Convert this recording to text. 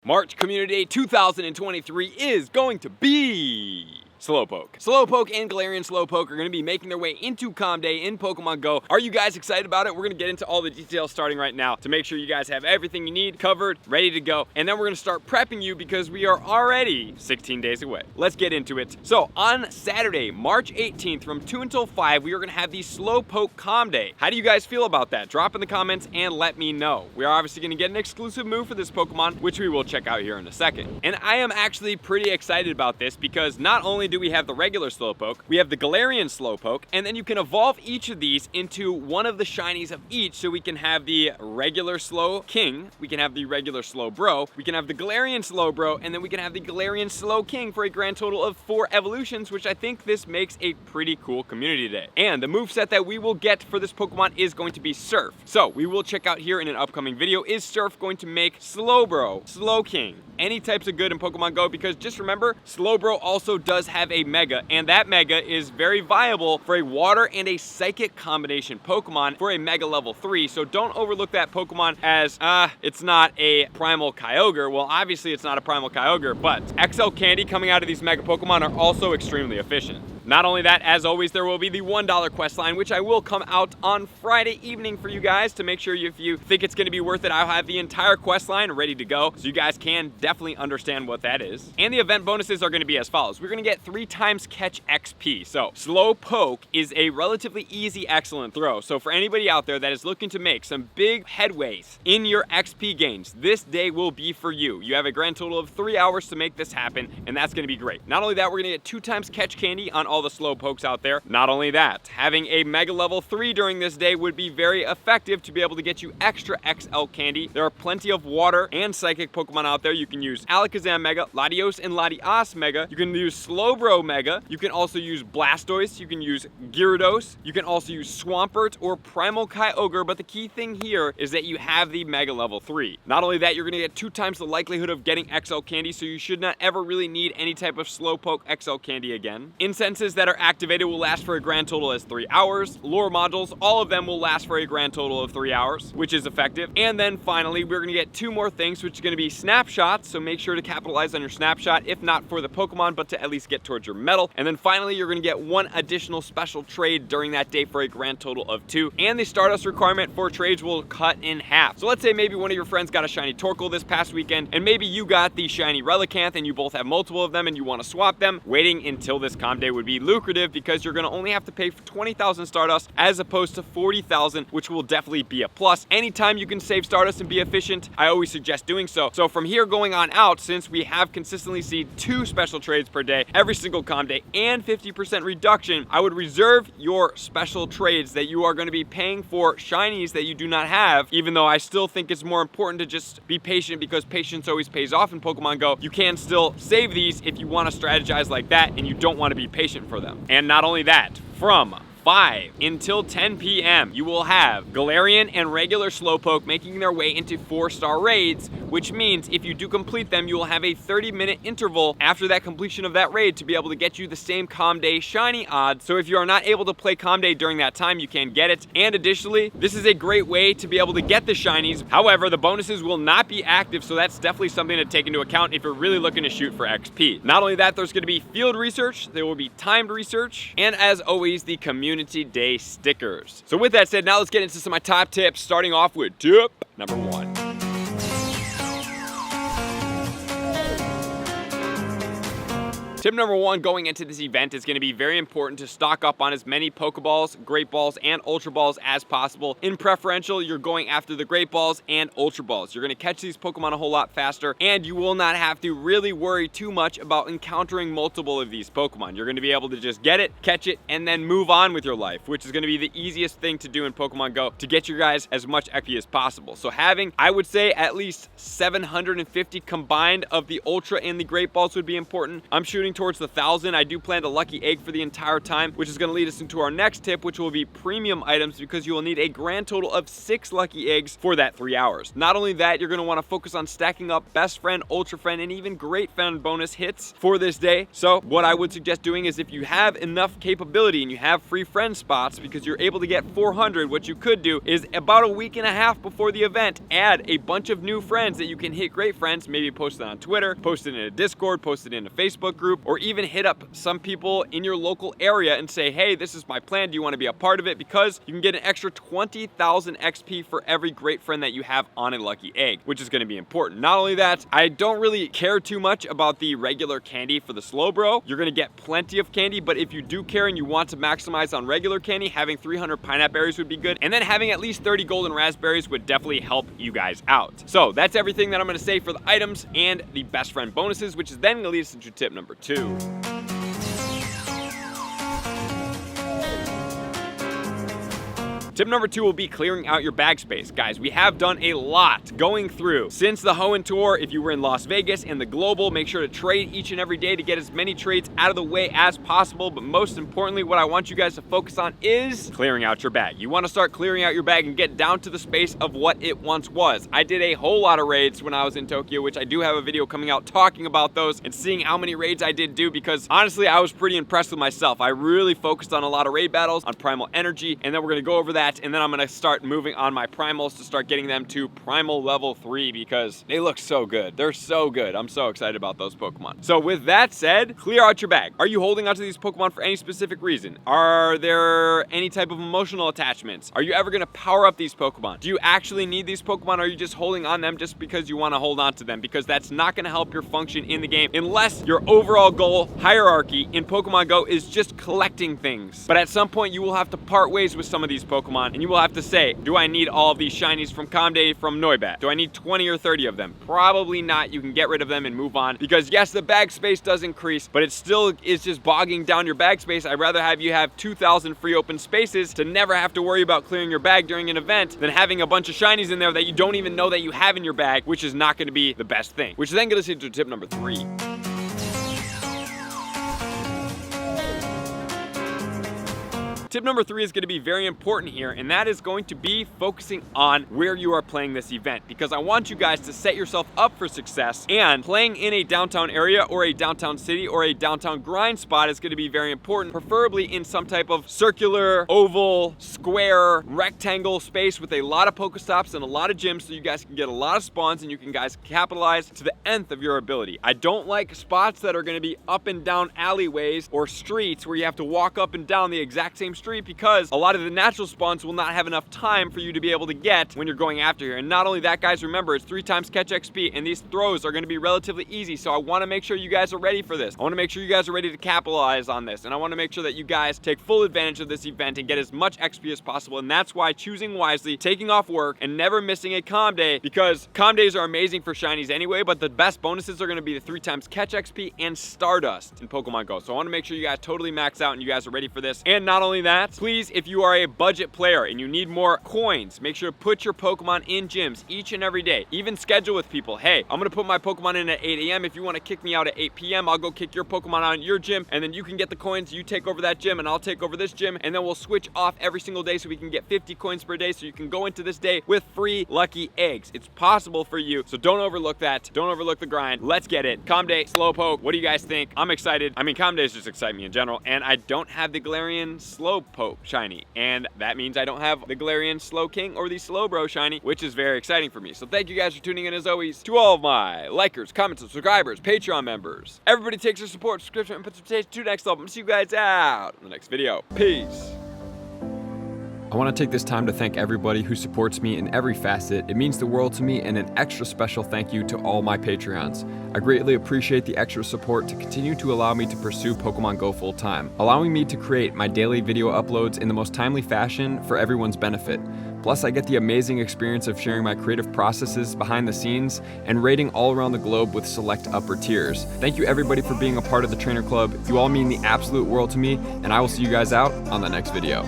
March Community Day 2023 is going to be Slowpoke. Slowpoke and Galarian Slowpoke are going to be making their way into Comm Day in Pokemon Go. Are you guys excited about it? We're going to get into all the details starting right now to make sure you guys have everything you need covered, ready to go. And then we're going to start prepping you because we are already 16 days away. Let's get into it. So on Saturday, March 18th from 2 until 5, we are going to have the Slowpoke Comm Day. How do you guys feel about that? Drop in the comments and let me know. We are obviously going to get an exclusive move for this Pokemon, which we will check out here in a second. And I am actually pretty excited about this because not only do we have the regular Slowpoke, we have the Galarian Slowpoke, and then you can evolve each of these into one of the shinies of each, so we can have the regular Slowking, we can have the regular Slowbro, we can have the Galarian Slowbro, and then we can have the Galarian Slowking for a grand total of 4 evolutions, which I think this makes a pretty cool community day. And the moveset that we will get for this Pokemon is going to be Surf. So we will check out here in an upcoming video, is Surf going to make Slowbro, Slowking, any types of good in Pokemon Go? Because just remember, Slowbro also does have a Mega, and that Mega is very viable for a Water and a Psychic combination Pokemon for a Mega level 3, so don't overlook that Pokemon as, it's not a Primal Kyogre. Well, obviously it's not a Primal Kyogre, but XL Candy coming out of these Mega Pokemon are also extremely efficient. Not only that, as always, there will be the $1 quest line, which I will come out on Friday evening for you guys to make sure if you think it's going to be worth it, I'll have the entire quest line ready to go, so you guys can definitely understand what that is. And the event bonuses are going to be as follows. We're going to get 3 times catch XP. So Slowpoke is a relatively easy, excellent throw. So for anybody out there that is looking to make some big headways in your XP gains, this day will be for you. You have a grand total of 3 hours to make this happen, and that's going to be great. Not only that, we're going to get 2 times catch candy on all the Slowpokes out there. Not only that, having a Mega level 3 during this day would be very effective to be able to get you extra XL candy. There are plenty of Water and Psychic Pokemon out there. You can use Alakazam Mega, Latios and Latias Mega. You can use Slowbro Mega. You can also use Blastoise. You can use Gyarados. You can also use Swampert or Primal Kyogre, but the key thing here is that you have the Mega level 3. Not only that, you're going to get 2 times the likelihood of getting XL candy, so you should not ever really need any type of Slowpoke XL candy again. Incenses that are activated will last for a grand total as 3 hours. Lure modules, all of them will last for a grand total of 3 hours, which is effective. And then finally, we're going to get 2 more things, which is going to be snapshots, so make sure to capitalize on your snapshot, if not for the Pokemon, but to at least get towards your medal. And then finally, you're going to get 1 additional special trade during that day for a grand total of 2. And the Stardust requirement for trades will cut in half. So let's say maybe one of your friends got a shiny Torkoal this past weekend, and maybe you got the shiny Relicanth, and you both have multiple of them, and you want to swap them. Waiting until this Comm Day would be lucrative because you're going to only have to pay for 20,000 Stardust as opposed to 40,000, which will definitely be a plus. Anytime you can save Stardust and be efficient, I always suggest doing so. So from here going on out, since we have consistently seen 2 special trades per day, every single Comm Day, and 50% reduction, I would reserve your special trades that you are going to be paying for shinies that you do not have, even though I still think it's more important to just be patient because patience always pays off in Pokemon Go. You can still save these if you want to strategize like that and you don't want to be patient for them. And not only that, from 5 until 10 p.m. you will have Galarian and regular Slowpoke making their way into 4-star raids, which means if you do complete them, you will have a 30-minute interval after that completion of that raid to be able to get you the same Comm Day shiny odds. So if you are not able to play Comm Day during that time, you can get it. And additionally, this is a great way to be able to get the shinies. However, the bonuses will not be active, so that's definitely something to take into account if you're really looking to shoot for XP. Not only that, there's going to be field research, there will be timed research, and as always, the Community Day stickers. So with that said, now let's get into some of my top tips, starting off with tip number 1. Tip number 1 going into this event is going to be very important to stock up on as many Pokeballs, Great Balls, and Ultra Balls as possible. In preferential, you're going after the Great Balls and Ultra Balls. You're going to catch these Pokemon a whole lot faster, and you will not have to really worry too much about encountering multiple of these Pokemon. You're going to be able to just get it, catch it, and then move on with your life, which is going to be the easiest thing to do in Pokemon Go to get your guys as much XP as possible. So having, I would say, at least 750 combined of the Ultra and the Great Balls would be important. I'm shooting trending towards the 1,000. I do plant a lucky egg for the entire time, which is going to lead us into our next tip, which will be premium items, because you will need a grand total of 6 lucky eggs for that 3 hours. Not only that, you're going to want to focus on stacking up best friend, ultra friend, and even great friend bonus hits for this day. So what I would suggest doing is, if you have enough capability and you have free friend spots, because you're able to get 400, what you could do is about a week and a half before the event, add a bunch of new friends that you can hit great friends, maybe post it on Twitter, post it in a Discord, post it in a Facebook group, or even hit up some people in your local area and say, hey, this is my plan, do you want to be a part of it? Because you can get an extra 20,000 XP for every great friend that you have on a lucky egg, which is going to be important. Not only that, I don't really care too much about the regular candy for the Slowbro. You're going to get plenty of candy, but if you do care and you want to maximize on regular candy, having 300 pineapple berries would be good, and then having at least 30 golden raspberries would definitely help you guys out. So that's everything that I'm going to say for the items and the best friend bonuses, which is then going to lead us into tip number 2. Tip number 2 will be clearing out your bag space. Guys, we have done a lot going through since the Hoenn Tour. If you were in Las Vegas and the Global, make sure to trade each and every day to get as many trades out of the way as possible. But most importantly, what I want you guys to focus on is clearing out your bag. You want to start clearing out your bag and get down to the space of what it once was. I did a whole lot of raids when I was in Tokyo, which I do have a video coming out talking about those and seeing how many raids I did do, because honestly, I was pretty impressed with myself. I really focused on a lot of raid battles, on primal energy, and then we're going to go over that, and then I'm going to start moving on my primals to start getting them to primal level 3, because they look so good. They're so good. I'm so excited about those Pokemon. So with that said, clear out your bag. Are you holding onto these Pokemon for any specific reason? Are there any type of emotional attachments? Are you ever going to power up these Pokemon? Do you actually need these Pokemon, or are you just holding on them just because you want to hold on to them? Because that's not going to help your function in the game unless your overall goal hierarchy in Pokemon Go is just collecting things. But at some point, you will have to part ways with some of these Pokemon, and you will have to say, do I need all of these shinies from Comm Day from Noibat? Do I need 20 or 30 of them? Probably not. You can get rid of them and move on, because yes, the bag space does increase, but it still is just bogging down your bag space. I'd rather have you have 2,000 free open spaces to never have to worry about clearing your bag during an event than having a bunch of shinies in there that you don't even know that you have in your bag, which is not going to be the best thing. Which then gets us into tip number 3. Tip number 3 is going to be very important here, and that is going to be focusing on where you are playing this event, because I want you guys to set yourself up for success, and playing in a downtown area or a downtown city or a downtown grind spot is going to be very important, preferably in some type of circular, oval, square, rectangle space with a lot of Pokestops and a lot of gyms, so you guys can get a lot of spawns and you can guys capitalize to the nth of your ability. I don't like spots that are going to be up and down alleyways or streets where you have to walk up and down the exact same street, because a lot of the natural spawns will not have enough time for you to be able to get when you're going after here. And not only that, guys, remember, it's 3 times catch XP, and these throws are going to be relatively easy, so I want to make sure you guys are ready for this. I want to make sure you guys are ready to capitalize on this, and I want to make sure that you guys take full advantage of this event and get as much XP as possible. And that's why choosing wisely, taking off work, and never missing a Comm Day, because Comm Days are amazing for shinies anyway, but the best bonuses are going to be the 3 times catch XP and Stardust in Pokemon Go. So I want to make sure you guys totally max out and you guys are ready for this. And not only that, please, if you are a budget player and you need more coins, make sure to put your Pokemon in gyms each and every day. Even schedule with people. Hey, I'm going to put my Pokemon in at 8 a.m. If you want to kick me out at 8 p.m., I'll go kick your Pokemon out in your gym, and then you can get the coins. You take over that gym, and I'll take over this gym, and then we'll switch off every single day so we can get 50 coins per day, so you can go into this day with free lucky eggs. It's possible for you, so don't overlook that. Don't overlook the grind. Let's get it. Comm Day, Slowpoke, what do you guys think? I'm excited. I mean, Comm Days just excite me in general, and I don't have the Galarian Slowpoke shiny, and that means I don't have the Galarian Slowking or the Slowbro shiny, which is very exciting for me. So thank you guys for tuning in, as always, to all of my likers, commenters, subscribers, Patreon members. Everybody takes their support, subscription, and puts some taste to the next level. I'm gonna see you guys out in the next video. Peace. I want to take this time to thank everybody who supports me in every facet. It means the world to me, and an extra special thank you to all my Patreons. I greatly appreciate the extra support to continue to allow me to pursue Pokemon Go full time, allowing me to create my daily video uploads in the most timely fashion for everyone's benefit. Plus, I get the amazing experience of sharing my creative processes behind the scenes and raiding all around the globe with select upper tiers. Thank you everybody for being a part of the Trainer Club. You all mean the absolute world to me, and I will see you guys out on the next video.